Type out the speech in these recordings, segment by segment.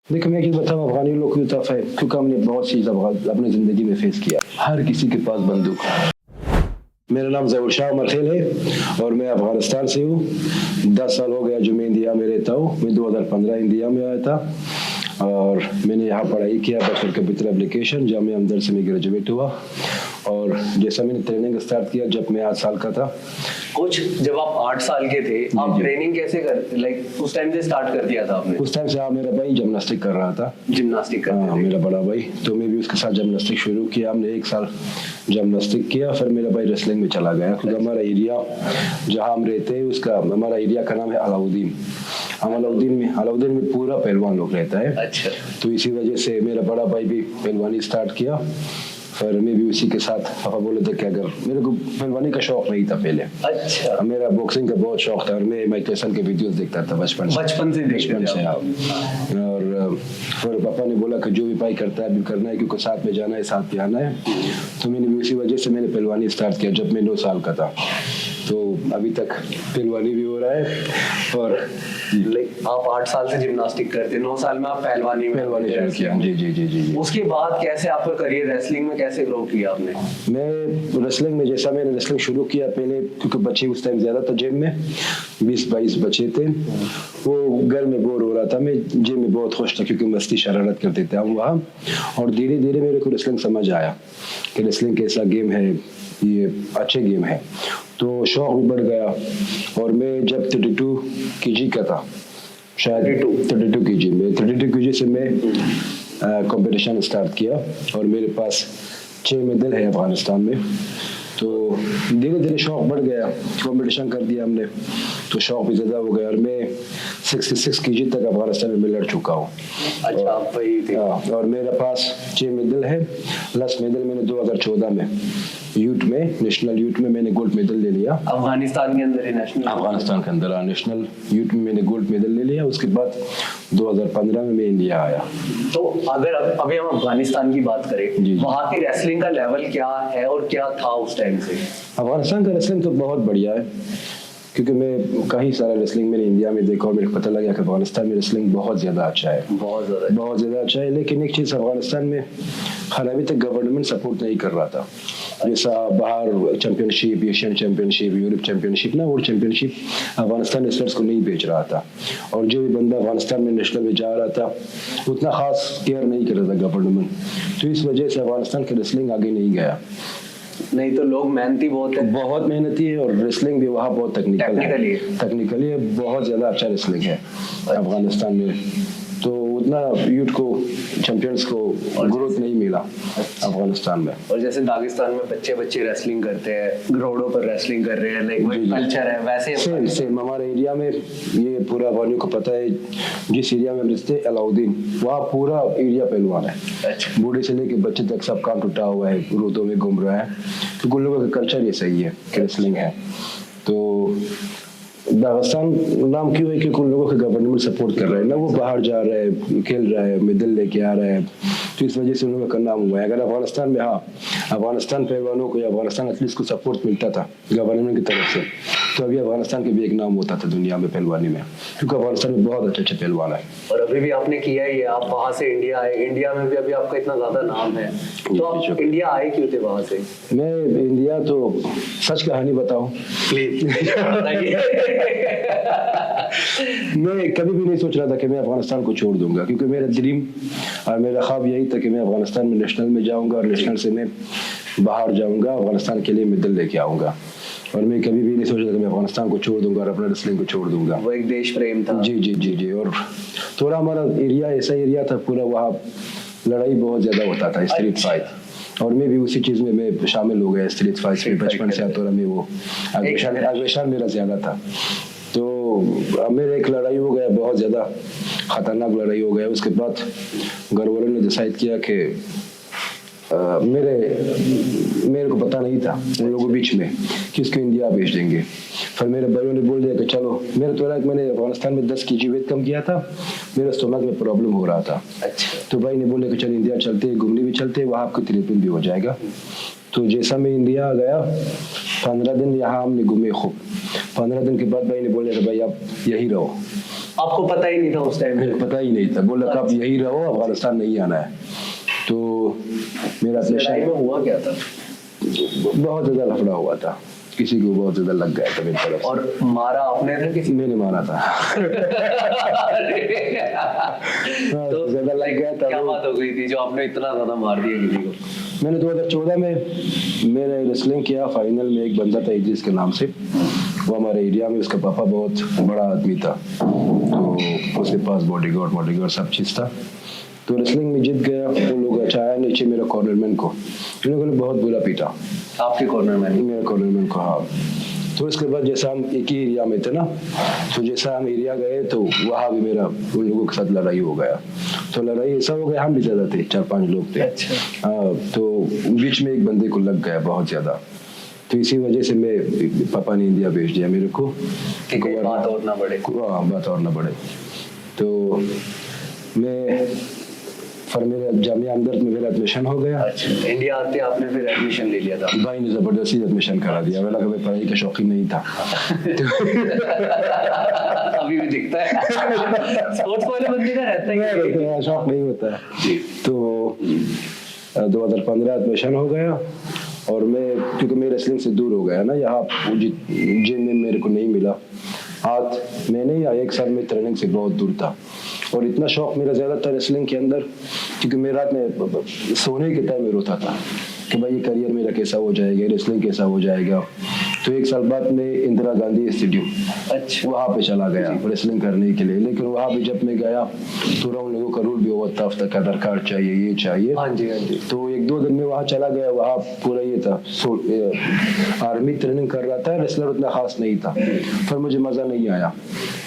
देखो मैं एक बताऊँ, अफगानी लोग की तरफ है क्योंकि हमने बहुत चीज़ अपनी ज़िंदगी में फेस किया। हर किसी के पास बंदूक है। मेरा नाम ज़हूर शाह मरखेल है और मैं अफगानिस्तान से हूँ। 10 साल हो गया जो मैं इंडिया में रहता हूँ। मैं 2015 इंडिया में आया था और मैंने यहाँ पढ़ाई किया बैचलर कंप्यूटर एप्लीकेशन, जामिया हमदर्द से मैं ग्रेजुएट हुआ। और जैसा मैंने ट्रेनिंग स्टार्ट किया जब मैं 8 साल का था। कुछ जब आप 8 साल के थे, आप ट्रेनिंग कैसे उस टाइम से स्टार्ट कर दिया था आपने? उस टाइम से मेरा भाई जिम्नास्टिक कर रहा था। जिम्नास्टिक करते थे? मेरा बड़ा भाई, तो मैं भी उसके साथ जिम्नास्टिक शुरू किया। हमने 1 साल जिम्नास्टिक किया, फिर मेरा भाई रेसलिंग में चला गया क्योंकि हमारा एरिया जहाँ हम रहते हैं उसका हमारा एरिया का नाम है अलाउद्दीन। हम अलाउद्दीन में पूरा पहलवान लोग रहता है। अच्छा। तो इसी वजह से मेरा बड़ा भाई भी पहलवानी स्टार्ट किया, फिर मैं भी उसी के साथ। पापा बोले थे कि अगर मेरे को पहलवानी का शौक नहीं था पहले। अच्छा। मेरा बॉक्सिंग का बहुत शौक था और मैं माइक टायसन के वीडियोस देखता था बचपन से। और फिर पापा ने बोला कि जो भी भाई करता है अभी करना है क्योंकि साथ में जाना है, साथ में आना है। तो मैंने भी उसी वजह से मैंने पहलवानी स्टार्ट किया जब मैं 9 साल का था। तो अभी तक पहलवानी भी हो रहा है। और आप 8 साल से जिम्नास्टिक करते, 9 साल में आप पहलवानी शुरू किया। जी जी जी जी। उसके बाद कैसे आपका करियर रेसलिंग में कैसे ग्रो किया आपने? मैं रेसलिंग में जैसा मैंने रेसलिंग शुरू किया पहले, क्योंकि बच्चे उस टाइम ज्यादा था जिम में, 20-22 बच्चे थे। वो घर में बोर हो रहा था, मैं जिम में बहुत खुश था क्योंकि मस्ती शरारत करते थे हम वहाँ। और धीरे धीरे मेरे को रेसलिंग समझ आया कि रेसलिंग कैसा गेम है, ये अच्छे गेम है। तो शौक भी बढ़ गया। और मैं जब 32 kg का था, शायद 32 kg में 32 kg से मैं कंपटीशन स्टार्ट किया और मेरे पास 6 मेडल है अफगानिस्तान में। तो धीरे धीरे शौक बढ़ गया, कंपटीशन कर दिया हमने तो शौक भी ज़्यादा हो गया और मैं 66 kg तक अफगानिस्तान में लड़ चुका हूँ। अच्छा, आप वही थे? और मेरे पास 6 मेडल है। लास्ट मेडल मैंने 2014 में यूथ में, नेशनल यूथ में मैंने गोल्ड मेडल ले लिया। अफगानिस्तान के अंदर ही नेशनल? अफगानिस्तान के अंदर नेशनल यूथ में मैंने गोल्ड मेडल ले लिया। उसके बाद 2015 में मैं इंडिया आया। तो अगर अभी हम अफगानिस्तान की बात करें, वहाँ की रेसलिंग का लेवल क्या है और क्या था उस टाइम से? अफगानिस्तान का रेसलिंग तो बहुत बढ़िया है क्योंकि मैं कई सारा रेसलिंग मैंने इंडिया में देखा और मेरे को पता लगा कि अफगानिस्तान में रेसलिंग बहुत ज़्यादा अच्छा है। बहुत ज़्यादा अच्छा है। लेकिन एक चीज़ अफगानिस्तान में अभी तक गवर्नमेंट सपोर्ट नहीं कर रहा था। जैसा बाहर championship, Asian championship, Europe championship ना, वो चैंपियनशिप अफगानिस्तान रेसलर्स को नहीं भेज रहा था। और जो भी बंदा अफगानिस्तान में नेशनल में जा रहा था उतना खास केयर नहीं कर रहा था गवर्नमेंट। तो इस वजह से अफगानिस्तान की रेसलिंग आगे नहीं गया। नहीं तो लोग मेहनती बहुत मेहनती है और रेसलिंग भी वहाँ बहुत टेक्निकली है। बहुत ज़्यादा अच्छा रेसलिंग है अफगानिस्तान में। तो उतना यूथ को, चैंपियंस को ग्रोथ नहीं मिला अफगानिस्तान में। और जैसे दागिस्तान में बच्चे रेसलिंग करते हैं, रोडों पर रेसलिंग कर रहे हैं, लाइक कल्चर है, वैसे सेम हमारे एरिया में ये पूरा अफगानियों को पता है। जिस एरिया में हम रहते हैं अलाउद्दीन, वहाँ पूरा एरिया पहलवान है। अच्छा। बूढ़े से लेके बच्चे तक सब काम टूटा हुआ है, रोडों में घूम रहा है क्योंकि उन लोगों का कल्चर ये सही है कि रेसलिंग है। तो दागिस्तान नाम क्यों है क्योंकि उन लोगों के गवर्नमेंट सपोर्ट कर रहा है ना, वो बाहर जा रहा है, खेल रहा है, मेडल लेके आ रहा है। तो इस वजह से उन लोगों का नाम हुआ है। अगर अफगानिस्तान में अफगानिस्तान पहलवानों को या अफगानिस्तान एथलीट्स को सपोर्ट मिलता था गवर्नमेंट की तरफ से तो अभी अफगानिस्तान के भी एक नाम होता था दुनिया में पहलवानी में, क्योंकि अफगानिस्तान में बहुत अच्छे पहलवान है। और अभी भी आपने किया ही है, आप वहाँ से इंडिया आए, इंडिया में भी अभी आपका इतना ज्यादा नाम है, तो आप इंडिया आए क्यों थे वहाँ से? मैं इंडिया तो सच कहानी बताऊं प्लीज। मैं कभी भी नहीं सोच रहा था कि मैं अफगानिस्तान को छोड़ दूंगा, क्योंकि मेरा ड्रीम और मेरा ख्वाब यही था कि मैं अफगानिस्तान में नेशनल में जाऊंगा और नेशनल से मैं बाहर जाऊंगा, अफगानिस्तान के लिए मेडल लेके आऊंगा। और मैं कभी भी नहीं सोच रहा कि मैं अफगानिस्तान को छोड़ दूंगा और अपना रेसलिंग को छोड़ दूंगा। वो एक देश प्रेम था। जी जी जी जी। और थोड़ा हमारा एरिया ऐसा एरिया था पूरा, वहाँ लड़ाई बहुत ज्यादा होता था, स्ट्रीट फाइट। और मैं भी उसी चीज में मैं शामिल हो गया स्ट्रीट फाइट में। बचपन से आता मैं वो अग्रेशन मेरा ज्यादा था। तो मेरा एक लड़ाई हो गया, बहुत ज़्यादा ख़तरनाक लड़ाई हो गया। उसके बाद घर वालों ने डिसाइड किया कि मेरे को पता नहीं था उन लोगों के बीच में कि इसको इंडिया भेज देंगे। फिर मेरे भाइयों ने बोल दिया कि चलो, मेरे तो मैंने अफगानिस्तान में 10 kg वेट कम किया था, मेरे स्टोमक में प्रॉब्लम हो रहा था। अच्छा। तो भाई ने बोले कि चल इंडिया चलते, घूमने भी चलते, वहाँ आपको ट्रीटमेंट भी हो जाएगा। तो जैसा मैं इंडिया गया, 15 दिन यहाँ हमने घूमे खूब। 15 दिन के बाद भाई ने बोले कि भाई आप यही रहो, आपको पता ही नहीं था उस टाइम मुझे में? पता ही नहीं था, बोला कब यही रहो, अफगानिस्तान नहीं आना है। तो मेरा लड़ाई में हुआ क्या था? बहुत ज्यादा लफड़ा हुआ था, किसी को बहुत ज्यादा लग गया था मेरी तरफ से। और मारा आपने था किसी? मैंने मारा था। तो ज्यादा लग गया था। क्या बात हो गई थी जो आपने इतना ज्यादा मार दिया किसी को? मैंने 2014 में मैंने रेसलिंग किया, फाइनल में एक बंदा था इद्रिस के नाम से, वो हमारे एरिया में, उसका पापा बहुत बड़ा आदमी था, तो उसके पास बॉडीगार्ड सब चीज़ था। तो रेसलिंग में जीत गया, वो लोग चाया नीचे मेरा कॉर्नरमैन को, इन लोगों ने बहुत बुरा पीटा। आपके कॉर्नर में? मेरा कॉर्नरमैन को, हाँ। तो इसके बाद जैसा हम एक ही एरिया में थे ना, तो जैसा हम एरिया गए तो वहाँ भी मेरा उन लोगों के साथ लड़ाई हो गया। तो लड़ाई ऐसा हो गया, हम भी ज़्यादा थे, 4-5 लोग थे। अच्छा। हाँ, तो बीच में एक बंदे को लग गया बहुत ज़्यादा, तो इसी वजह से मैं, पापा ने इंडिया भेज दिया मेरे को कि कोई बात और ना बढ़े। हाँ, बात और ना बढ़े। तो मैं फिर मेरा जामिया हमदर्द में मेरा एडमिशन हो गया। अच्छा, इंडिया आते आपने फिर एडमिशन ले लिया था? भाई ने जबरदस्ती एडमिशन करा दिया, मेरा कभी पढ़ाई का शौकीन नहीं था। अभी भी दिखता है। स्पोर्ट्स वाले बंदे का रहता है शौक नहीं होता है। तो 2015 एडमिशन हो गया, और मैं, क्योंकि मैं रेसलिंग से दूर हो गया ना, यहाँ जिम में मेरे को नहीं मिला हाथ, मैंने या 1 साल में ट्रेनिंग से बहुत दूर था। और इतना शौक मेरा ज़्यादा था रेसलिंग के अंदर, क्योंकि मैं रात में सोने के टाइम में रोता था कि भाई ये करियर मेरा कैसा हो जाएगा, रेसलिंग कैसा हो जाएगा। तो 1 साल बाद मैं इंदिरा गांधी स्टेडियम, अच्छा, वहाँ पे चला गया रेसलिंग करने के लिए। लेकिन वहाँ भी जब मैं गया तो उन लोगों का रूल भी बहुत था, हफ्ता का आधार कार्ड चाहिए, ये चाहिए। हाँ जी, हाँ जी। तो 1-2 दिन में वहाँ चला गया, वहाँ पूरा ये था, आर्मी ट्रेनिंग कर रहा था, रेसलर उतना खास नहीं था, फिर मुझे मज़ा नहीं आया।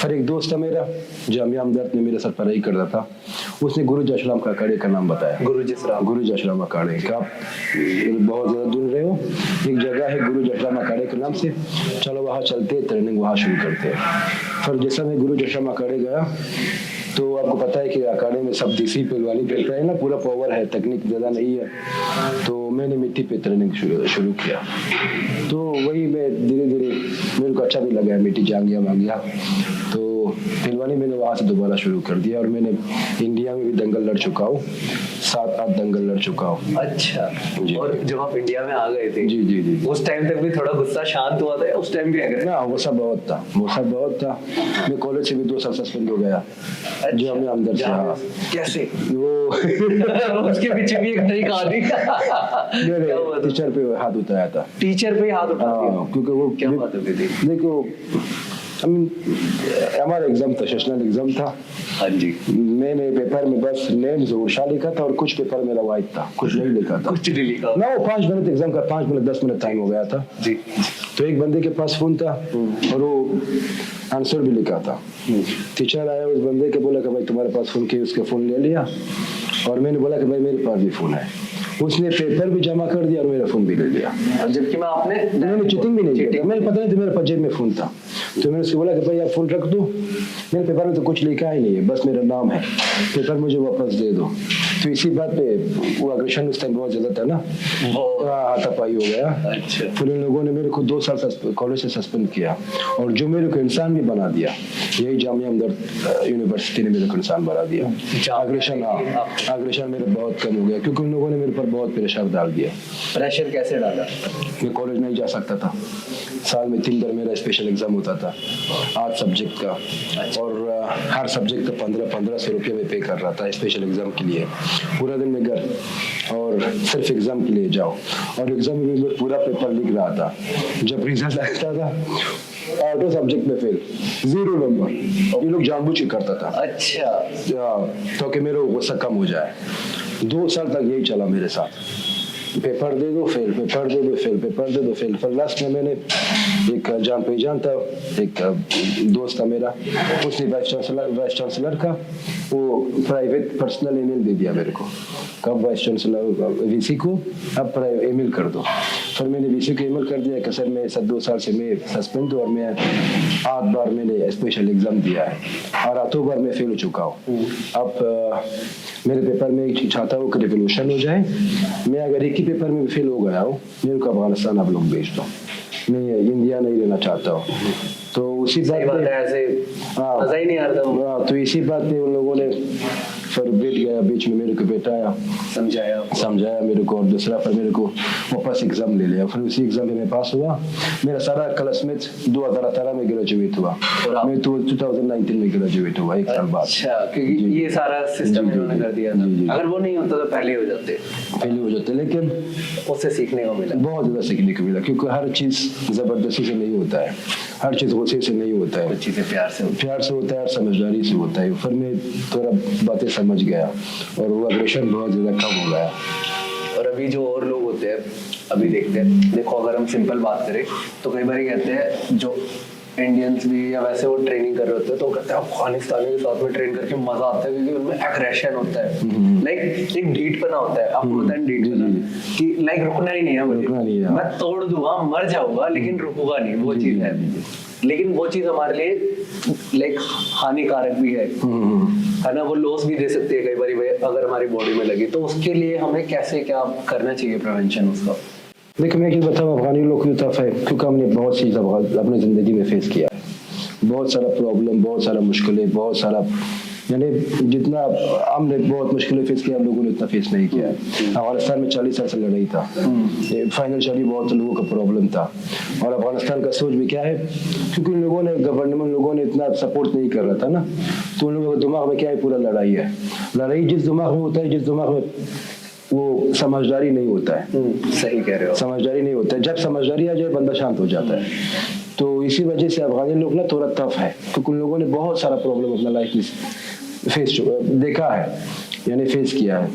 फिर एक दोस्त था मेरा, जामिया हमदर्द में मेरे साथ पढ़ाई कर रहा था, उसने गुरु जशराम का अखाड़े का नाम बताया। गुरु जशराम अखाड़े का, आप बहुत ज़्यादा दूर रहे हो, एक जगह है गुरु जशराम अखाड़े के नाम से, चलो वहाँ चलते हैं, ट्रेनिंग वहाँ शुरू करते हैं। फिर जैसा मैं गुरु जशराम अखाड़े गया, तो आपको पता है कि अखाड़े में सब देसी पहलवानी खेलते हैं ना, पूरा पावर है, तकनीक ज़्यादा नहीं है। तो मैंने मिट्टी पे ट्रेनिंग शुरू किया। तो वही मैं धीरे धीरे, मेरे को अच्छा भी लगा, मिट्टी जांगिया मांगिया, तो पहलवानी मैंने वहाँ से दोबारा शुरू कर दिया। और मैंने इंडिया में भी दंगल लड़ चुका हूँ, 7-8 दंगल लड़ चुका हूँ। अच्छा, जी। और जब आप इंडिया में आ गए थे, जी जी जी, उस टाइम तक भी थोड़ा गुस्सा शांत हुआ था या उस टाइम भी अगर? ना, वो सब बहुत था। मैं कॉलेज से भी 2 साल सस्पेंड हो गया। अच्छा, जो हमें अंदर से, हाँ। कैसे? वो उसके पीछे भी एक नई कहानी। मेरे टीचर पे हाथ उठाया था। टीचर पे हाथ उठा दिया? हाँ, क्योंकि वो क्या बात होती थी? देखो, हमारा एग्जाम था, सेशनल एग्जाम था। हाँ जी। मैंने पेपर में बस नेम ज़ोर लिखा था, और कुछ पेपर मेरा वाइट था, कुछ नहीं लिखा था। कुछ नहीं लिखा ना, वो 5 मिनट एग्जाम का, 5 मिनट 10 मिनट टाइम हो गया था जी। तो एक बंदे के पास फोन था, और वो आंसर भी लिखा था। टीचर आया, उस बंदे के बोला कि भाई तुम्हारे पास फोन किया, उसके फोन ले लिया, और मैंने बोला कि भाई मेरे पास भी फोन है। उसने पेपर भी जमा कर दिया और मेरा फोन भी ले लिया, जबकि मैंने चीटिंग भी नहीं किया, मैंने पता नहीं था, मेरे पास जेब में फोन था। तो मैंने उसको बोला कि भाई आप फोन रख दो, मेरे पेपर में तो कुछ लिखा ही नहीं है, बस मेरा नाम है, पेपर मुझे वापस दे दो। तो इसी बात पे वो अग्रेशन उस टाइम बहुत ज्यादा था ना, हाथापाई हो गया। अच्छा। फिर इन लोगों ने मेरे को 2 साल कॉलेज से सस्पेंड किया, और जो मेरे को इंसान भी बना दिया, यही जामिया हमदर्द यूनिवर्सिटी ने मेरे को इंसान बना दिया। अग्रेशन मेरा बहुत कम हो गया, क्योंकि उन लोगों ने मेरे पर बहुत प्रेशर डाल दिया। प्रेशर कैसे डाला? मैं कॉलेज नहीं जा सकता था, साल में 3 बार मेरा स्पेशल एग्जाम होता था 8 सब्जेक्ट का, और हर सब्जेक्ट का 1500 रुपये में पे कर रहा था स्पेशल एग्जाम के लिए। पूरा दिन में घर, और सिर्फ एग्जाम के लिए जाओ, और एग्जाम में मैं पूरा पेपर लिख रहा था। जब रिजल्ट आता था, ऑटो सब्जेक्ट में फेल, 0 नंबर। ये लोग जानबूझ के करता था। अच्छा, तो कि मेरा गुस्सा कम हो जाए। 2 साल तक यही चला मेरे साथ, पेपर दे दो फेल, पेपर दे दो फेल, पेपर दे दो फेल। फिर लास्ट में मैंने एक जान पहचान था, एक दोस्त था मेरा, उसने वाइस चांसलर का वो प्राइवेट पर्सनल ईमेल दे दिया मेरे को, कब वाइस चांसलर वीसी को अब ईमेल कर दो। फिर मैंने वीसी को ईमेल कर दिया कि सर मैं 2 साल से मैं सस्पेंड हूँ, और मैं 8 बार मैंने स्पेशल एग्जाम दिया है, और 8 बार मैं फेल हो चुका हूँ। अब मेरे पेपर में एक चाहता हूँ कि रिवोल्यूशन हो जाए। मैं अगर एक ही पेपर में फेल हो गया हूँ, मेरे को अफगानिस्तान आप लोग भेज दो, मैं इंडिया नहीं रहना चाहता हूँ। तो उसी सही बात बात पे है, ऐसे हाँ। मजा ही नहीं आ रहा था। तो इसी बात पे उन लोगों ने फिर बैठ गया बीच में, मेरे को बैठाया, समझाया मेरे को, और दूसरा फिर मेरे को वापस एग्जाम ले लिया। फिर उसी एग्जाम में मैं पास हुआ। मेरा सारा क्लासमेट 2018 में ग्रेजुएट हुआ, और आप? मैं तो 2019 में ग्रेजुएट हुआ, एक साल बाद। अच्छा, क्योंकि जी। ये सारा सिस्टम जी, इन्होंने जी, कर दिया जी, जी। था। अगर वो नहीं होता तो पहले हो जाते। पहले हो जाते, लेकिन उससे सीखने को मिला। बहुत ज़्यादा सीखने को मिला, क्योंकि हर चीज़ ज़बरदस्ती से नहीं होता है, हर चीज़ गुस्से से नहीं होता है, कुछ चीजें प्यार से होती प्यार से होता है और समझदारी से होता है। फिर मैं थोड़ा बातें समझ गया और वो अग्रेशन बहुत ज़्यादा कम हो गया। हैं। और अभी जो और लोग होते हैं, अभी देखते हैं, देखो अगर हम सिंपल बात करें तो कई बार कहते हैं जो इंडियंस भी या वैसे वो ट्रेनिंग कर रहे होते हैं तो कहते हैं अफगानिस्तानी के साथ में ट्रेन करके मजा आता है, क्योंकि उनमें एग्रेशन होता है, लाइक एक ढीठपना होता है। आपको पता है ढीठपना कि लाइक रुकना ही नहीं है मुझे, रुकना नहीं है। मैं तोड़ दूंगा, मर जाऊंगा लेकिन रुकूंगा नहीं, वो चीज है। लेकिन वो चीज हमारे लिए लाइक हानिकारक भी है ना, वो लॉस भी दे सकती है कई बार भाई अगर हमारी बॉडी में लगी। तो उसके लिए हमें कैसे क्या करना चाहिए प्रिवेंशन उसका? देखो मैं एक बताऊँ, अफगानी लोग की तरफ है, क्योंकि हमने बहुत चीज़ अपनी ज़िंदगी में फेस किया है, बहुत सारा प्रॉब्लम, बहुत सारा मुश्किलें, बहुत सारा, यानी जितना हमने बहुत मुश्किलें फेस किया, हम लोगों ने उतना फेस नहीं किया। अफगानिस्तान में 40 साल से लड़ाई था, फाइनेंशियली बहुत लोगों का प्रॉब्लम था, और अफगानिस्तान का सोच भी क्या है, क्योंकि उन लोगों ने, गवर्नमेंट लोगों ने इतना सपोर्ट नहीं कर रहा था ना, तो उन लोगों के दिमाग में क्या है, पूरा लड़ाई है। लड़ाई जिस दिमाग में होता है, जिस दिमाग में वो समझदारी नहीं होता है। सही कह रहे हो। समझदारी नहीं होता है, जब समझदारी आ जाए बंदा शांत हो जाता है। तो इसी वजह से अफगानी लोग ना थोड़ा टफ है, क्योंकि उन लोगों ने बहुत सारा प्रॉब्लम अपना लाइफ में फेस देखा है, यानी फेस किया है।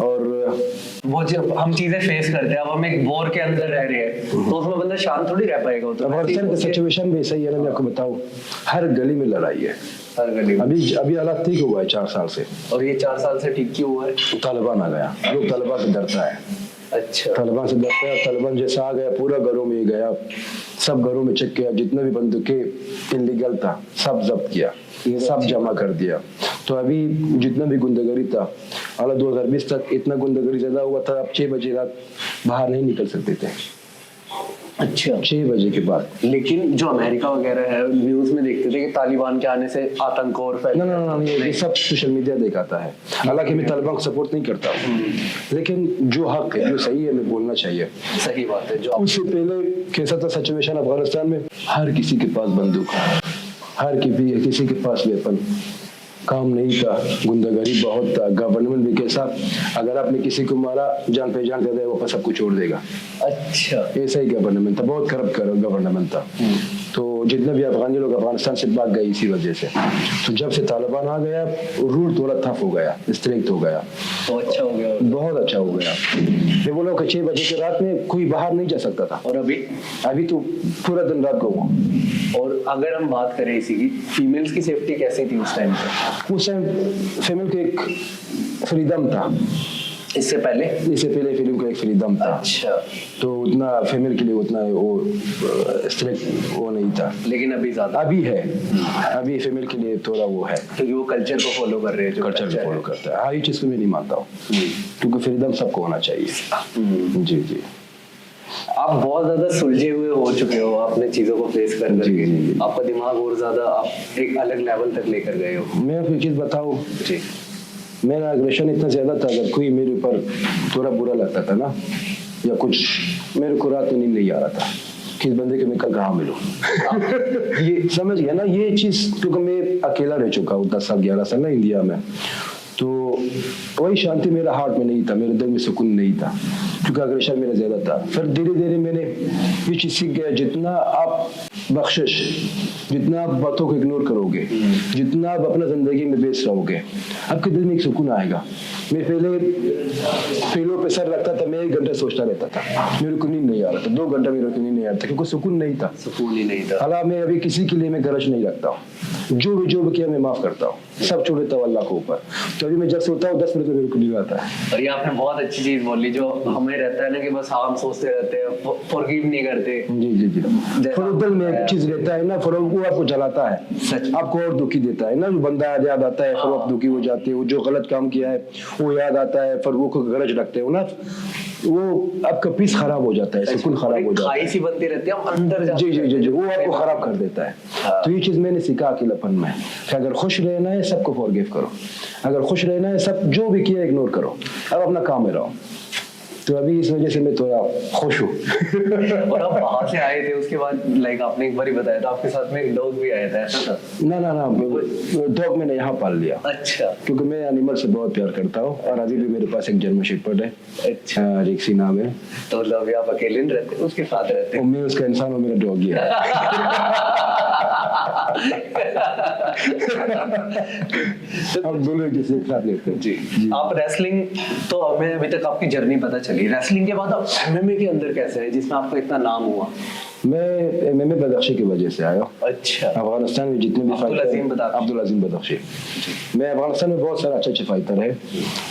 और वो जब हम चीजें फेस करते हैं, अब हम एक वॉर के अंदर रह रहे हैं तो उसमें बंदा शांत थोड़ी रह पाएगा। वो तो अफगानिस्तान का सिचुएशन भी ऐसा ही है ना, मैं आपको बताऊं, हर गली में लड़ाई है। हर गली में। अभी हालात ठीक हुआ है 4 साल से। और ये 4 साल से ठीक क्यों हुआ है? तालिबान आ गया, लोग तालिबान से डरता है। अच्छा, तालिबान से डरता है, तालिबान जैसा आ गया पूरा घरों में गया, सब घरों में चेक किया, जितना भी बंदूकें इनलीगल था सब जब्त किया, सब जमा कर दिया। तो अभी जितना भी गुंडागर्दी था, हालांकि 2020 तक इतना गुंडागर्दी ज्यादा हुआ था, अब 6 बजे रात बाहर नहीं निकल सकते थे। अच्छा, 6 बजे के बाद। लेकिन जो अमेरिका वगैरह है, न्यूज में देखते थे कि तालिबान के आने से आतंक और फैल। ना, ये सब सोशल मीडिया दिखाता है। हालांकि मैं तालिबान को सपोर्ट नहीं करता हूँ, लेकिन जो हक है, जो सही है, मैं बोलना चाहिए। सही बात है। जो उससे पहले कैसा था सिचुएशन अफगानिस्तान में, हर किसी के पास बंदूक, हर किसी के पास वेपन, काम नहीं था, गुंडागर्दी बहुत था, गवर्नमेंट भी कैसा, अगर आपने किसी को मारा, जान पहचान कर दे, वापस सबको छोड़ देगा। अच्छा, ऐसा ही गवर्नमेंट था, बहुत करप्ट गवर्नमेंट था। तो जितने भी अफगानी लोग अफगानिस्तान से भाग गए इसी वजह से। तो जब से तालिबान आ गया, रूल थोड़ा टफ हो गया, स्ट्रिक्ट हो गया, तो अच्छा हो गया, बहुत अच्छा हो गया। मैं बोला कि 6 बजे की रात में कोई बाहर नहीं जा सकता था, और अभी तो पूरा दिन रात को। और अगर हम बात करें इसी की, फीमेल्स की सेफ्टी कैसी थी उस टाइम पे? उस टाइम फीमेल को एक फ्रीडम था, इससे पहले फिल्म का एक फ्रीडम था। अच्छा, तो उतना फीमेल के लिए उतना वो स्ट्रिक्ट वो नहीं था, लेकिन अभी ज्यादा अभी है। अभी फीमेल के लिए थोड़ा वो है, क्योंकि वो कल्चर को फॉलो कर रहे हैं, जो कल्चर को फॉलो करता है। हाँ, ये चीज़ को मैं नहीं मानता हूँ, क्योंकि फ्रीडम सबको होना चाहिए। जी जी। आप बहुत ज्यादा सुलझे हुए हो चुके हो, आपने चीजों को फेस कर करके, जी। आपका दिमाग और ज्यादा आप एक अलग लेवल तक लेकर गए हो। मैं आपको एक चीज़ बताऊँ जी, मेरा एग्रेशन इतना ज़्यादा था, अगर कोई मेरे ऊपर थोड़ा बुरा लगता था ना, या कुछ, मेरे को रात में नींद नहीं आ रहा था कि इस बंदे के मैं कल कहाँ मिलूँ। ये समझ गया ना, ये चीज़, क्योंकि मैं अकेला रह चुका हूँ 10 साल 11 साल ना इंडिया में, तो वही शांति मेरा हार्ट में नहीं था, मेरे दिल में सुकून नहीं था, क्योंकि अग्रेशन मेरा ज़्यादा था। फिर धीरे धीरे मैंने ये चीज़ सीख गया, जितना आप बख्शिश, जितना आप बातों को इग्नोर करोगे, जितना आप अपना ज़िंदगी में व्यस्त रहोगे, आपके दिल में एक सुकून आएगा। मैं पहले पहलों पे सर रखता था, मैं 1 घंटा सोचता रहता था, मेरे को नींद नहीं आ रहा था, 2 घंटा मेरे को नींद नहीं आ रहा था, क्योंकि सुकून नहीं था, सुकून ही नहीं था। हालांकि मैं अभी किसी के लिए मैं गरज नहीं रखता हूँ, जो भी किया मैं माफ़ करता हूँ, सब छोड़ देता हूँ अल्लाह के ऊपर। तो अभी मैं जब सोता हूँ 10 मिनट में मेरे को नींद आता है। और ये आपने बहुत अच्छी चीज बोली, जो हमें रहता है ना कि बस हम सोचते रहते हैं, फॉरगिव नहीं करते। जी। फिर दिल में एक चीज रहता है ना, फिर वो आपको जलाता है, आपको और दुखी देता है ना, जो बंदा याद आता है, फिर आप दुखी हो जाते हो, जो गलत काम किया है वो याद आता है, फिर वो गरज रखते हो ना, वो आपका पीस खराब हो जाता है, सुकून खराब हो जाता है, खाई सी बनती रहती है, हम अंदर जाते जी जी जी जी, वो आपको हैं। खराब कर देता है। हाँ। तो ये चीज मैंने सीखा अकेलापन में कि अगर खुश रहना है सबको फॉरगिव करो, अगर खुश रहना है सब जो भी किया इग्नोर करो, अब अपना काम में रहो। तो अभी इस वजह से मैं थोड़ा खुश हूँ। और आप वहां से आए थे, उसके बाद लाइक आपने एक बार ही बताया था आपके साथ में एक डॉग भी आया था, ऐसा था? ना ना ना, डॉग मैंने यहाँ पाल लिया अच्छा क्योंकि मैं एनिमल से बहुत प्यार करता हूँ, और अभी भी मेरे पास एक जर्मन शेपर्ड है, अच्छा। रिक्सी नाम है, तो मतलब अभी आप अकेले नहीं रहते, उसके साथ रहते और मैं उसका इंसान हूँ, मेरा डॉग ही है। अब दोनों किसी एक साथ लेते हैं। जी। आप रेसलिंग, तो हमें अभी तक आपकी जर्नी पता चली, रेसलिंग के बाद आप एमएमए के अंदर कैसे है जिसमें आपका इतना नाम हुआ? मैं एमएमए बदख्शी की वजह से आया हूँ। अच्छा। अफगानिस्तान में जितने भी अब्दुल अजीम बदख्शी। अब्दुल अजीम बदख्शी, मैं अफगानिस्तान में बहुत सारे अच्छे अच्छे फाइटर है,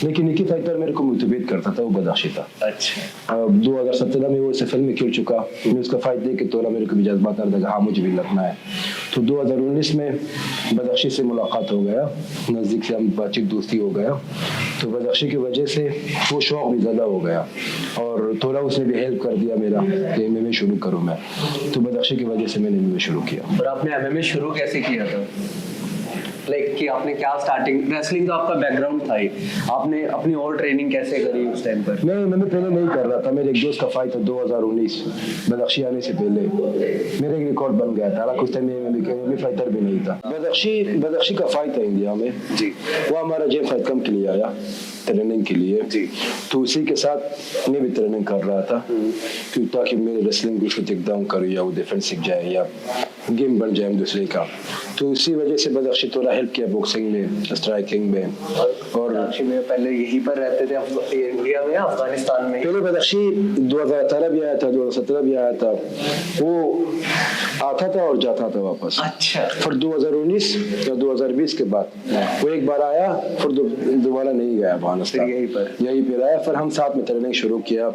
लेकिन एक ही फाइटर मेरे को मोटिवेट करता था, वो बदख्शी था। अच्छा। 2017 में वो इसे फिल्म में खेल चुका, मैं उसका फाइट देख के थोड़ा मेरे को भी जज्बात आ रहा था, हाँ मुझे भी लड़ना है। तो 2019 में बदख्शी से मुलाकात हो गया, नज़दीक से हम बातचीत दोस्ती हो गया, तो बदख्शी की वजह से वो शौक भी ज़्यादा हो गया, और थोड़ा उसने भी हेल्प कर दिया मेरा कि एमएमए शुरू करूँ मैं, तो बदख्शी की वजह से मैंने एमएमए शुरू किया। और आपने एमएमए शुरू कैसे किया था? लाइक कि आपने क्या स्टार्टिंग, रेसलिंग का आपका बैकग्राउंड था ही, आपने अपनी और ट्रेनिंग कैसे करी उस टाइम पर? मैं पहले नहीं कर रहा था, मेरे एक दोस्त का फाइट था 2019, बदख्शी आने से पहले मेरा एक रिकॉर्ड बन गया था, हालांकि उस टाइम में फाइटर भी नहीं था। बदख्शी का फाइट था इंडिया में जी। वो हमारा जेम फाइट कम के लिए आया ट्रेनिंग के लिए जी। तो उसी के साथ मैं भी ट्रेनिंग कर रहा था, क्योंकि ताकि मेरे रेसलिंग भी उसको टेक डाउन करूँ या वो डिफेंस सीख जाए या गेम बन जाए दूसरे का, तो उसी वजह से बदख्शी थोड़ा हेल्प किया बॉक्सिंग में, स्ट्राइकिंग में। और बदख्शी में पहले यहीं पर रहते थे इंडिया में या अफगानिस्तान में? पहले बदख्शी 2018 भी आया था, 2017 भी आया था, वो आता था और जाता था वापस। अच्छा। फिर 2019 या 2020 के बाद वो एक बार आया, फिर दोबारा नहीं गया अफगानिस्तान, यहीं पर आया। फिर हम साथ में ट्रेनिंग शुरू किया,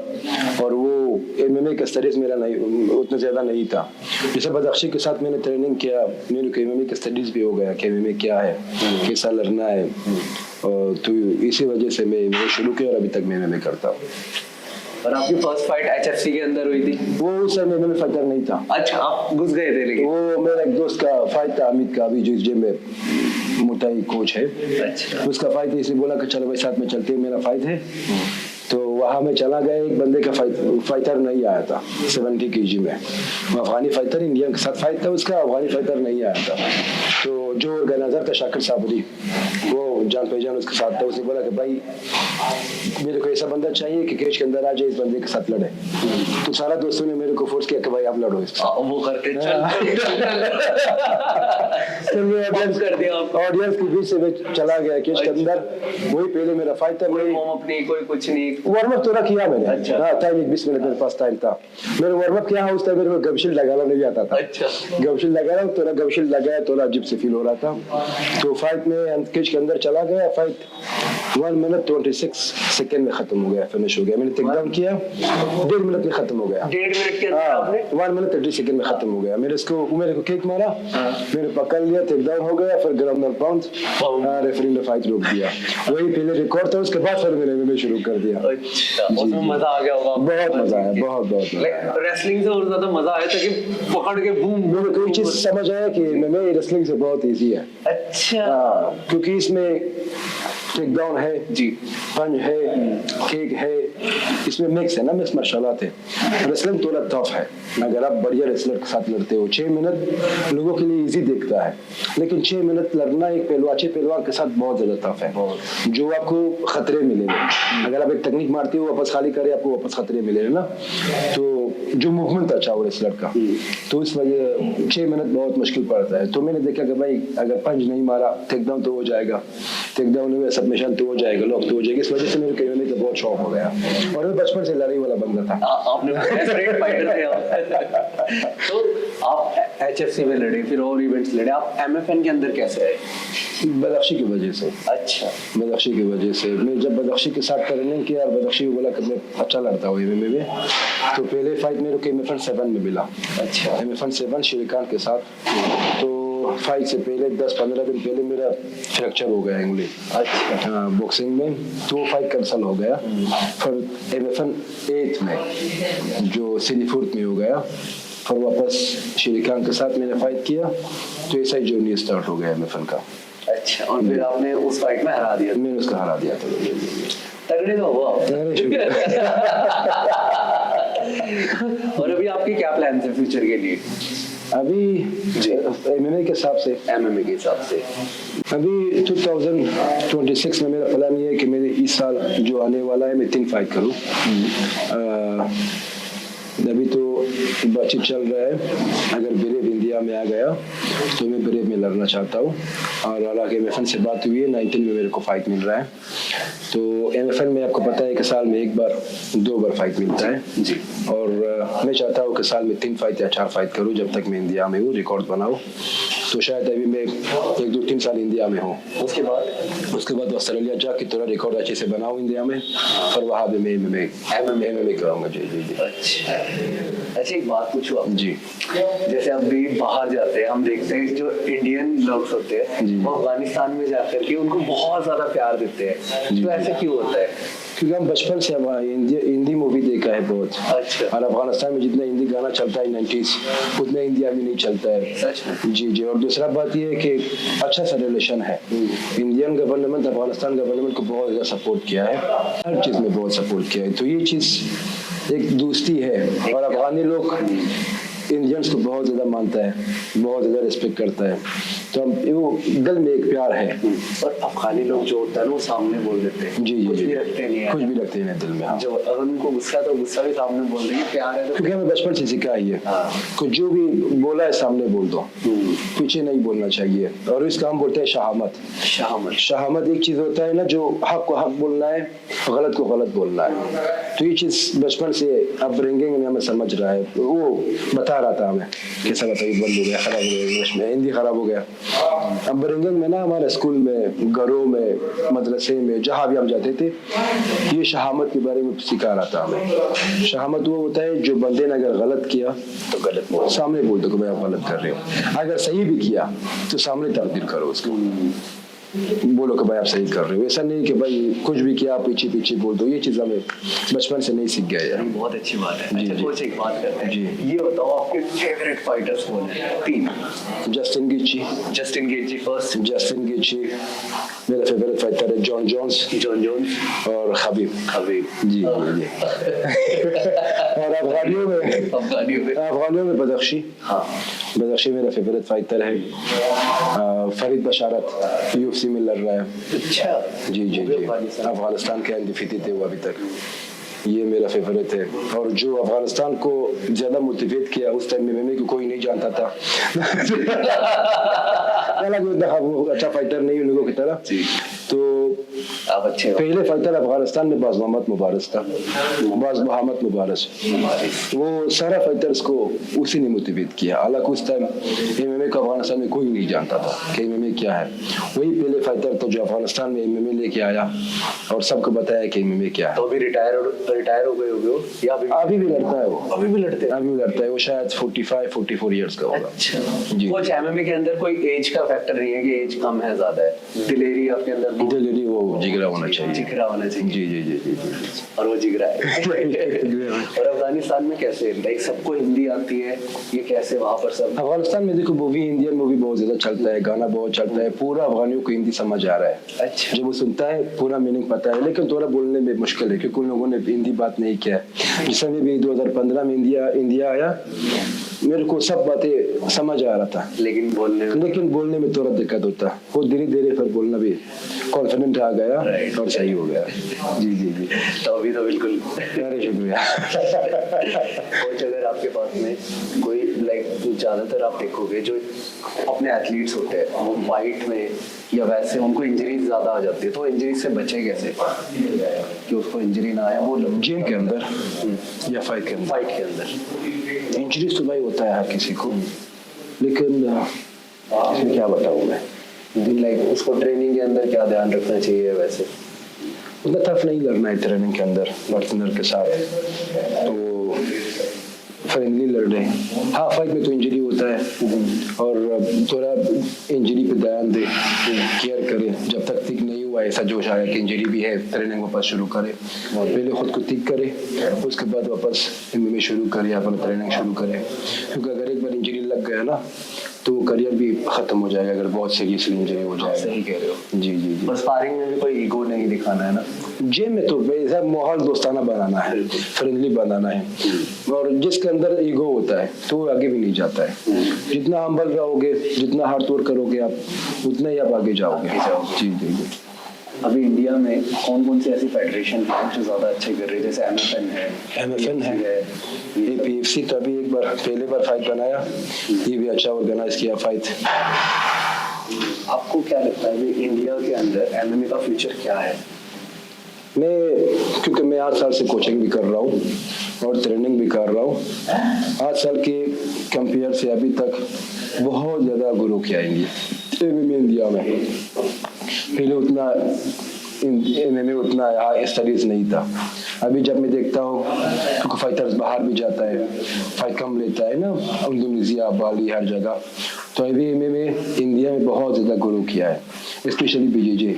और वो एमएमए का स्टडीज मेरा नहीं उतना ज्यादा नहीं था, जैसे बदख्शी के साथ मैंने ट्रेनिंग किया, मेरे को एमएमए का स्टडीज भी हो गया कि एमएमए क्या है, कैसा लड़ना है, तो इसी वजह से मैं एमएमए शुरू किया, और अभी तक मैं एमएमए करता हूँ। और आपकी फर्स्ट फाइट एचएफसी के अंदर हुई थी? वो उस समय एमएमए फाइटर नहीं था। अच्छा, आप घुस गए थे लेकिन? वो मेरा एक दोस्त का फाइट था, अमित का, अभी जो इस जिम में मोटाई कोच है, अच्छा। उसका फाइट है, इसलिए बोला कि चलो भाई साथ में चलते हैं, मेरा फाइट है। तो वहाँ में चला गया, एक बंदे का फाइटर नहीं आया था 70 kg में, वो अफगानी फाइटर इंडिया के साथ फाइट था उसका, अफगानी फाइटर नहीं आया था। तो जो ऑर्गेनाइजर था शाकिर साबरी, वो जान पहचान उसके साथ था, उसने बोला कि भाई मेरे को ऐसा बंदा चाहिए कि केज के अंदर आ जाए, इस बंदे के साथ लड़े। तो सारा दोस्तों ने मेरे को फोर्स किया कि भाई आप लड़ो इससे। वो करके चल कर दिया आपको। ऑडियंस के बीच से मैं चला गया केज के अंदर, वही पहले मेरा फाइट था। कोई वार्म अप नहीं, कोई कुछ नहीं? वार्म अप थोड़ा किया मैंने। अच्छा। हाँ, टाइम 20 मिनट मेरे पास टाइम था, मैंने वार्म अप किया। उस टाइम मेरे को गमशील लगाना नहीं आता था। अच्छा। गमशील लगाया, थोड़ा गमशील लगाया, थोड़ा अजीब से फील हो रहा था। तो फाइट में केज के अंदर चला गया, फाइट 1 मिनट 26 सेकंड में खत्म हो गया, फिनिश हो गया। मैंने टेक डाउन किया, 1.5 मिनट में खत्म हो गया। 1.5 मिनट के अंदर आपने? 1 मिनट 30 सेकंड में खत्म हो गया। मेरे को किक मारा, मैंने पकड़ लिया, टेक डाउन हो गया, फिर ग्राउंड और पाउंड, रेफरी ने फाइट रोक दिया। वही पहले रिकॉर्ड था, उसके बाद फिर मैंने शुरू कर दिया। अच्छा, उसमें मजा आ गया होगा? बहुत मजा आया, बहुत रेसलिंग से और ज्यादा मजा आया था कि पकड़ के बूम। मेरे को चीज समझ आया कि मैं रेसलिंग से बहुत इजी है। अच्छा। क्योंकि इसमें टेक डाउन है जी, पंच है, किक है, इसमें मिक्स है ना, मिक्स मार्शल आर्ट है। रेसलिंग थोड़ा टफ है, अगर आप बढ़िया रेसलर के साथ लड़ते हो। 6 मिनट लोगों के लिए इजी दिखता है, लेकिन 6 मिनट लड़ना एक अच्छे पहलवान के साथ बहुत ज्यादा टफ है, जो आपको खतरे मिलेंगे। अगर आप एक टेक्निक मारते हो, वापस खाली करे, आपको वापस खतरे मिलेंगे ना। तो जो मूवमेंट अच्छा हो रेसलर का, तो इस वजह 6 मिनट बहुत मुश्किल पड़ता है। तो मैंने देखा कि भाई अगर पंच नहीं मारा, टेक डाउन तो हो जाएगा, टेक डाउन हुआ, सबमिशन तो हो जाएगा, लॉक तो हो जाएगा। इस वजह से मेरे कहने का बहुत शौक हो गया, और मैं बचपन से लड़ाई वाला बंदा था। आपने स्ट्रेट फाइटर थे आप। तो आप एचएफसी में लड़े, फिर और इवेंट्स लड़े, आप एमएफएन के अंदर कैसे आए? बदख्शी की वजह से। अच्छा। बदख्शी की वजह से मैं जब बदख्शी के साथ ट्रेनिंग किया, और बदख्शी को बोला कि मैं अच्छा लड़ता हूँ एमएमए में, तो पहले फाइट मेरे को एमएफएन 7 में मिला। अच्छा। एमएफएन 7 श्रीकांत के साथ। तो फाइट से पहले 10-15 दिन पहले मेरा फ्रैक्चर हो गया उंगली। अच्छा। बॉक्सिंग में, तो फाइट कैंसल हो गया। फिर MFN 8 में जो सिलीफुर्ट में हो गया, फिर वापस श्रीकांत के साथ मैंने फाइट किया, तो ऐसा ही जर्नी स्टार्ट हो गया MFN का। अच्छा, और फिर आपने उस फाइट में हरा दिया? मैंने उसका हरा दिया था। तगड़े तो हुआ। और अभी आपके क्या प्लान है फ्यूचर के लिए? अभी MMA के हिसाब से, MMA के हिसाब से अभी 2026 में मेरा प्लान ये है कि मेरे इस साल जो आने वाला है मैं 3 फाइट करूँ। अभी तो बातचीत चल रहा है, अगर ब्रेव इंडिया में आ गया तो मैं ब्रेव में लड़ना चाहता हूँ। और हालांकि MFN से बात हुई है, 19 में मेरे को फाइट मिल रहा है। तो MFN में आपको पता है कि साल में 1 बार 2 बार फाइट मिलता है जी। और मैं चाहता हूँ कि साल में 3 फाइट या 4 फाइट करूँ जब तक मैं इंडिया में हूँ, रिकॉर्ड बनाऊँ। तो शायद अभी मैं 1-2-3 साल इंडिया में हूँ, उसके बाद ऑस्ट्रेलिया जाके थोड़ा रिकॉर्ड अच्छे से बनाऊँ इंडिया में, फिर वहाँ भी मैं MMA कराऊंगा। जी जी जी। अच्छा, एक बात पूछूं आप जी, जैसे अभी बाहर जाते हैं हम देखते हैं जो इंडियन लोग होते हैं वो अफगानिस्तान में जाकर के उनको बहुत ज्यादा प्यार देते हैं, तो ऐसा क्यों होता है? क्योंकि हम बचपन से हिंदी मूवी देखा है बहुत। अच्छा। और अफगानिस्तान में जितना हिंदी गाना चलता है 90s, उतना इंडिया में नहीं चलता है। सच में? जी जी। और दूसरा बात ये है कि अच्छा सा रिलेशन है। इंडियन गवर्नमेंट अफगानिस्तान गवर्नमेंट को बहुत ज़्यादा सपोर्ट किया है, हर चीज़ में बहुत सपोर्ट किया है। तो ये चीज़ एक दोस्ती है। और अफगानी लोग इंडियंस को बहुत ज़्यादा मानता है, बहुत ज़्यादा रिस्पेक्ट करता है। तो वो दिल में एक प्यार है। और अफगानी लोग जो होता है ना वो सामने बोल देते हैं। जी जी। कुछ भी रखते नहीं है, कुछ भी रखते हैं दिल में। हाँ। जो अगर उनको गुस्सा तो गुस्सा भी सामने बोल देंगे, प्यार है तो क्योंकि हमें बचपन से सिखाया है कुछ जो भी बोला है सामने बोल दो, पीछे नहीं बोलना चाहिए। और इसका हम बोलते हैं शहामत एक चीज होता है ना, जो हक को हक बोलना है, गलत को गलत बोलना है। तो ये चीज बचपन से अपब्रिंगिंग में हमें समझ रहा है। वो बता रहा था हमें कैसा बताइए, बंद हो गया, खराब हो गया, इंग्लिश में हिंदी खराब हो गया। अपब्रिंगिंग में ना हमारे स्कूल में, घरों में, मदरसे में, जहाँ भी हम जाते थे, ये शहामत के बारे में सिखा रहा था हमें। शहामत वो होता है जो बंदे ने अगर गलत किया तो गलत बोलो, सामने बोल दो कि भाई आप गलत कर रहे हो। अगर सही भी किया तो सामने तकदीर करो उसको, बोलो कि भाई आप सही कर रहे हो। ऐसा नहीं कि भाई कुछ भी किया पीछे पीछे बोल दो। ये चीज़ हमें बचपन से नहीं सीख गया यार। बहुत अच्छी बात है। जी, अच्छा, कुछ एक बात करते हैं जी। ये बताओ आपके फेवरेट फाइटर्स कौन है? 3। Justin गेची first. जस्टिन गेची मेरा फेवरेट फाइटर है। जॉन जोन्स और खबीब जी। और अफगानियों में बदख्शी। हाँ, बदख्शी मेरा फेवरेट फाइटर है। फरीद बशारत UFC में लड़ रहा है। अच्छा। जी जी जी। अफगानिस्तान के अनडिफीटेड थे वो अभी तक। ये मेरा फेवरेट है। और जो अफगानिस्तान को ज्यादा मोटिवेट किया उस टाइम में MMA को कोई नहीं जानता था। अच्छा फाइटर नहीं उन लोगों की तरह। तो आप अच्छे हो। पहले फाइटर अफगानिस्तान में बाज़ मोहम्मद मुबारस था। वो सारा फाइटर्स को उसी ने मोटिवेट किया। हालांकि उस टाइम MMA का अफगानिस्तान में कोई नहीं जानता था कि MMA क्या है। वही पहले फाइटर था जो अफगानिस्तान में MMA लेके आया और सबको बताया कि MMA क्या है। तो अभी रिटायर हो गए हो या अभी भी लड़ता है वो? अभी भी लड़ते हैं। वो शायद 45-44 इयर्स का होगा। अच्छा जी। कुछ MMA के अंदर कोई एज का फैक्टर नहीं है कि एज कम है ज्यादा है? दिलेरी आपके अंदर? दिलेरी वो जिगरा होना चाहिए। जी जी जी जी। और वो जिगरा है। और अफगानिस्तान में कैसे, लाइक सबको हिंदी आती है, ये कैसे वहाँ पर सब? अफगानिस्तान में देखो इंडियन मूवी बहुत ज्यादा चलता है, गाना बहुत चलता है, पूरा अफगानियों को हिंदी समझ आ रहा है। अच्छा। जब वो सुनता है पूरा मीनिंग पता है, लेकिन थोड़ा बोलने में मुश्किल है क्योंकि उन लोगों ने हिंदी बात नहीं किया है। जिस समय भी 2015 में इंडिया आया, मेरे को सब बातें समझ आ रहा था, लेकिन बोलने में थोड़ा दिक्कत होता। वो धीरे धीरे फिर बोलना भी कॉन्फिडेंट आ गया और सही हो गया। जी जी जी। तो अभी तो बिल्कुल। अरे शुक्रिया। कोच अगर आपके पास में कोई, लाइक ज्यादातर आप देखोगे जो अपने एथलीट्स होते हैं वो फाइट में या वैसे उनको इंजरीज ज्यादा आ जाती है, तो इंजरीज से बचे कैसे कि उसको इंजरी ना आए? वो जिम के अंदर या फाइट के अंदर इंजरीज तो भाई होता है हर किसी को, लेकिन इसमें क्या बताऊँ मैं, लाइक उसको ट्रेनिंग के अंदर क्या ध्यान रखना चाहिए? वैसे उतना टफ नहीं लड़ना है ट्रेनिंग के अंदर पार्टनर के साथ। तो फ्रेंडली लड़ रहे हैं। हाँ, फाइट में तो इंजरी होता है और थोड़ा इंजरी पे ध्यान दे, केयर करे। जब तक ठीक नहीं हुआ ऐसा जोश आया कि इंजरी भी है, ट्रेनिंग वापस शुरू करे। पहले खुद को ठीक करे, उसके बाद वापस एमएमए शुरू करे, अपना ट्रेनिंग शुरू करे। क्योंकि अगर एक बार इंजरी लग गया ना तो करियर भी खत्म हो जाएगा, अगर बहुत सीरियसली इंजरी हो जाए। सही कह रहे हो। जी जी जी। पर स्पारिंग में भी कोई ईगो नहीं दिखाना है ना। जिम में तो वैसा माहौल दोस्ताना बनाना है, फ्रेंडली बनाना है। और जिसके अंदर ईगो होता है तो वो आगे भी नहीं जाता है। जितना हम्बल रहोगे, जितना हार्ड वर्क करोगे आप, उतना ही आप आगे जाओगे। जी जी जी। अभी इंडिया में कौन कौन सी ऐसी फेडरेशन है जो ज्यादा अच्छे कर रही है? जैसे एमएफएन है, एपीएफसी का भी एक बार पहले बार फाइट बनाया, ये भी अच्छा ऑर्गेनाइज किया फाइट। आपको क्या लगता है कि इंडिया के अंदर एमएमए का फ्यूचर क्या है? क्योंकि मैं 8 साल से कोचिंग भी कर रहा हूँ और ट्रेनिंग भी कर रहा हूँ। 8 साल के कंपेयर से अभी तक बहुत ज़्यादा ग्रो किया एमएमए इंडिया में। पहले उतना एमएमए उतना यहाँ स्टडीज नहीं था। अभी जब मैं देखता हूँ, क्योंकि फाइटर्स बाहर भी जाता है, फाइट कम लेता है ना, इंडोनेशिया, बाली, हर जगह, तो अभी एमएमए इंडिया में बहुत ज़्यादा ग्रो किया है। स्पेशली बीजेजे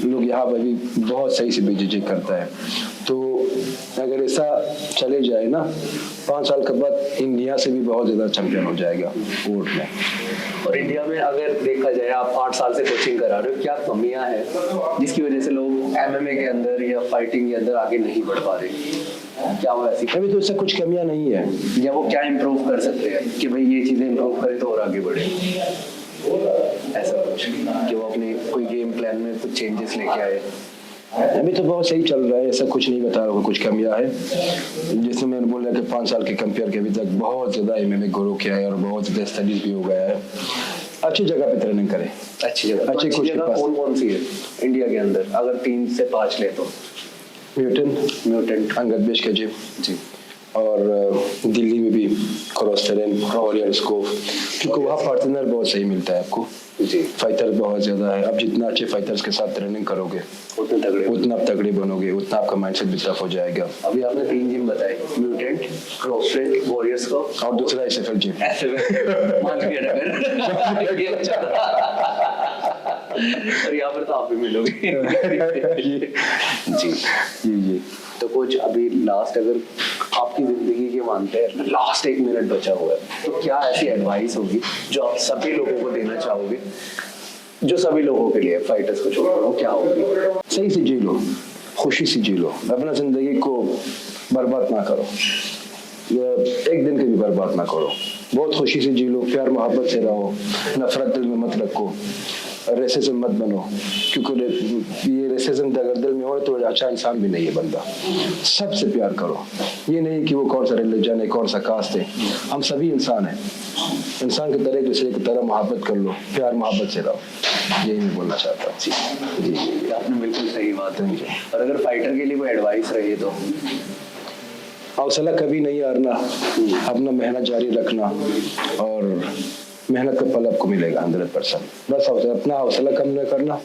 लोग यहाँ पर भी बहुत सही से बीजेजे करता है। तो अगर ऐसा चले जाए ना, 5 साल के बाद इंडिया से भी बहुत ज़्यादा चैंपियन हो जाएगा वोट में। और इंडिया में अगर देखा जाए, आप 8 साल से कोचिंग करा रहे हो, क्या कमियां हैं जिसकी वजह से लोग एमएमए के अंदर या फाइटिंग के अंदर आगे नहीं बढ़ पा रहे? क्या वो ऐसी? अभी तो इससे कुछ कमियां नहीं है, या वो क्या इम्प्रूव कर सकते हैं कि भाई ये चीजें इम्प्रूव करें तो और आगे बढ़े? ऐसा कुछ कि वो अपने कोई गेम प्लान में कुछ चेंजेस लेके आए? अभी तो बहुत सही चल रहा है, ऐसा कुछ नहीं बता रहा हूँ कुछ कमियां है। जैसे मैंने बोला कि 5 साल के कंपेयर के अभी तक बहुत ज़्यादा एमएमए ग्रो किया है और बहुत ज़्यादा स्टडीज भी हो गया है। अच्छी जगह पे ट्रेनिंग करें। अच्छी जगह, अच्छी कोच के पास कौन सी है इंडिया के अंदर? अगर 3 से 5 ले तो म्यूटेंट अंगद के जिम जी, और दिल्ली में भी क्रॉस टेरेन, वॉरियर स्कोप, क्योंकि वहाँ पार्टनर बहुत सही मिलता है आपको जी। फाइटर बहुत ज्यादा है। अब जितना अच्छे फाइटर्स के साथ ट्रेनिंग करोगे उतना आप तगड़े बनोगे, उतना आपका माइंडसेट भी टफ हो जाएगा। अभी आपने 3 जिम बताए, म्यूटेंट, क्रॉसफिट, वॉरियर्स को और दूसरा एसएफएल जिम। मान गया ना फिर। ये अच्छा था। और यहाँ पर तो आप भी मिलोगे। जी जी जी। तो कुछ अभी लास्ट, अगर आपकी जिंदगी के मानते हैं लास्ट 1 मिनट बचा हुआ है, तो क्या ऐसी एडवाइस होगी जो आप सभी लोगों को देना चाहोगे, जो सभी लोगों के लिए फाइटर्स को छोड़कर, वो क्या होगी? सही से जी लो, खुशी से जी लो, अपना जिंदगी को बर्बाद ना करो, एक दिन के भी बर्बाद ना करो। बहुत खुशी से जी लो, प्यार मोहब्बत से रहो, नफरत दिल में मत रखो, रेसिज्म मत बनो, क्योंकि ये रेसिज्म अगर दिल में हो तो अच्छा इंसान भी नहीं है बंदा। सबसे प्यार करो, ये नहीं कि वो कौन सा रिलीजन है, कौन सा कास्ट है, हम सभी इंसान हैं। इंसान की तरह एक दूसरे की तरह मोहब्बत कर लो, प्यार मोहब्बत से रहो, यही मैं बोलना चाहता हूँ। जी, आपने बिल्कुल सही बात है। और अगर फाइटर के लिए कोई एडवाइस रही तो? हौसला कभी नहीं हारना, अपना मेहनत जारी रखना और मेहनत का फल आपको मिलेगा 100%। बस अपना हौसला कम न करना,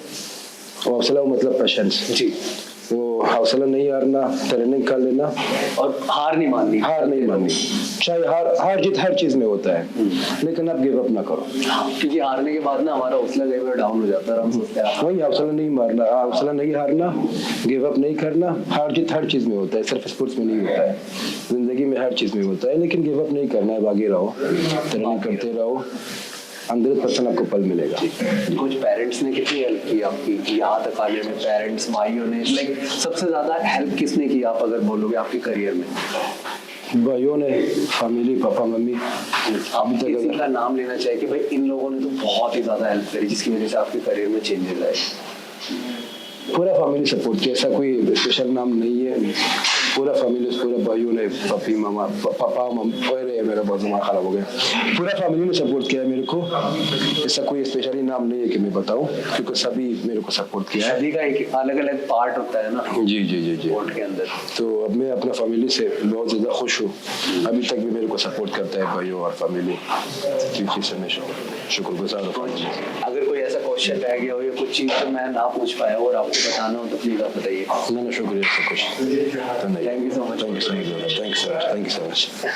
हौसला मतलब पेशेंस जी, वो हौसला नहीं हारना, ट्रेनिंग कर लेना और हार नहीं माननी। चाहे हार जीत हर चीज में होता है, लेकिन आप गिव अप ना करो, क्योंकि हारने के बाद ना हमारा हौसला कई बार डाउन हो जाता है। हम सोचते हैं वही हौसला नहीं मारना, हौसला नहीं हारना, गिव अप नहीं करना। हार जीत हर चीज में होता है, सिर्फ स्पोर्ट्स में नहीं होता है, जिंदगी में हर चीज में होता है, लेकिन गिव अप नहीं करना है, आगे रहो, ट्रेनिंग करते रहो, 100% आपको फल मिलेगा। कुछ पेरेंट्स ने कितनी हेल्प की आपकी यहाँ तक आने में? पेरेंट्स, भाइयों ने, लाइक सबसे ज्यादा हेल्प किसने की, आप अगर बोलोगे आपके करियर में? भाइयों ने, फैमिली, पापा मम्मी। आप किसी का नाम लेना चाहिए कि भाई इन लोगों ने तो बहुत ही ज्यादा हेल्प करी जिसकी वजह से आपके करियर में चेंजेस आए? पूरा फैमिली सपोर्ट किया, ऐसा कोई स्पेशल नाम नहीं है, पूरा फैमिली, पूरा भाइयों ने, पपी मामा, पापा मम्मी, अरे मेरा बहुत दिमाग खराब हो गया, पूरा फैमिली ने सपोर्ट किया मेरे को। ऐसा कोई स्पेशली नाम नहीं है कि मैं बताऊं, क्योंकि सभी मेरे को सपोर्ट किया है। सभी का एक अलग अलग पार्ट होता है ना। जी जी जी जी सपोर्ट के अंदर। तो अब मैं अपना फैमिली से बहुत ज़्यादा खुश हूँ, अभी तक भी मेरे को सपोर्ट करता है भाइयों और फैमिली, क्योंकि से मैं शुक्रगुजार हूँ। अगर कोई ऐसा क्वेश्चन रह गया हो या कुछ चीज़ जो मैं ना पूछ पाया और आपको बताना हो तो प्लीज आप बताइए। ना शुक्रिया, सब कुछ। Thank you so much. Thank you so much.